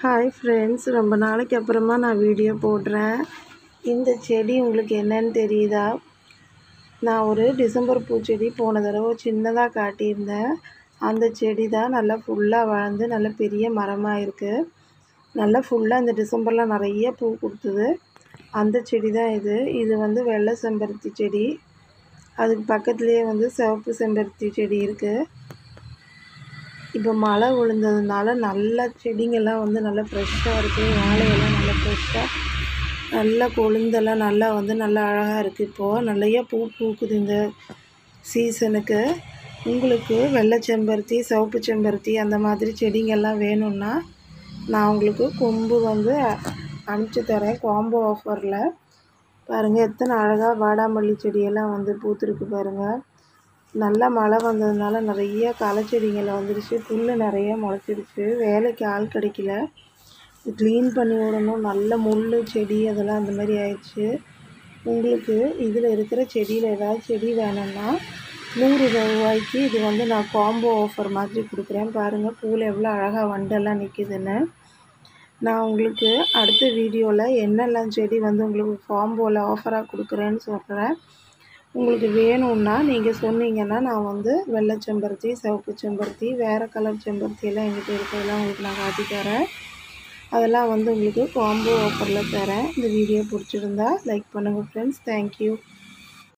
Hi friends, ரொம்ப நாளைக்கு அப்புறமா நான் வீடியோ போடுறேன். இந்த செடி உங்களுக்கு என்னன்னு தெரியுதா? நான் ஒரு டிசம்பர் பூச்செடி போன தடவை சின்னதாக காட்டியிருந்தேன். அந்த செடி தான் நல்லா ஃபுல்லாக வளர்ந்து நல்ல பெரிய மரமாக இருக்குது. நல்லா ஃபுல்லாக இந்த டிசம்பரில் நிறைய பூ கொடுத்தது. அந்த செடி தான் இது. இது வந்து வெள்ளை செம்பருத்தி செடி. அதுக்கு பக்கத்துலேயே வந்து சிவப்பு செம்பருத்தி செடி இருக்குது. இப்போ மழை விழுந்ததுனால நல்ல செடிங்கெல்லாம் வந்து நல்லா ஃப்ரெஷ்ஷாக இருக்குது. வாழையெல்லாம் நல்லா ஃப்ரெஷ்ஷாக நல்லா கொழுந்தெல்லாம் நல்லா வந்து நல்லா அழகாக இருக்குது. இப்போது நிறைய பூ பூக்குது இந்த சீசனுக்கு. உங்களுக்கு வெள்ளை செம்பருத்தி, சிவப்பு செம்பருத்தி அந்த மாதிரி செடிங்கெல்லாம் வேணும்னா நான் உங்களுக்கு கொம்பு வந்து அனுப்பிச்சி தரேன் காம்போ ஆஃபரில். பாருங்கள் எத்தனை அழகாக வாடாமல்லி செடியெல்லாம் வந்து பூத்துருக்கு பாருங்கள். நல்லா மழை வந்ததுனால நிறைய களை செடிங்களை வந்துடுச்சு. புல் நிறைய முளைச்சிடுச்சு. வேலைக்கு ஆள் கிடைக்கல. க்ளீன் பண்ணி விடணும். நல்ல முள் செடி அதெல்லாம் அந்த மாதிரி ஆயிடுச்சு. உங்களுக்கு இதில் இருக்கிற செடியில் ஏதாவது செடி வேணும்னா 100 ரூபாய்க்கு இது வந்து நான் காம்போ ஆஃபர் மாதிரி கொடுக்குறேன். பாருங்கள் பூவில் எவ்வளோ அழகாக வண்டெல்லாம் நிற்கிதுன்னு. நான் உங்களுக்கு அடுத்த வீடியோவில் என்னெல்லாம் செடி வந்து உங்களுக்கு காம்போவில் ஆஃபராக கொடுக்குறேன்னு சொல்கிறேன். உங்களுக்கு வேணும்னா நீங்கள் சொன்னீங்கன்னா நான் வந்து வெள்ளை செம்பருத்தி, சிவப்பு செம்பருத்தி, வேறு கலர் செம்பருத்தியெல்லாம் எங்கிட்ட இருக்கிறதெல்லாம் உங்களுக்கு நான் காட்டி தரேன். அதெல்லாம் வந்து உங்களுக்கு காம்போ ஆஃபரில் தரேன். இந்த வீடியோ பிடிச்சிருந்தா லைக் பண்ணுங்கள் ஃப்ரெண்ட்ஸ். தேங்க்யூ.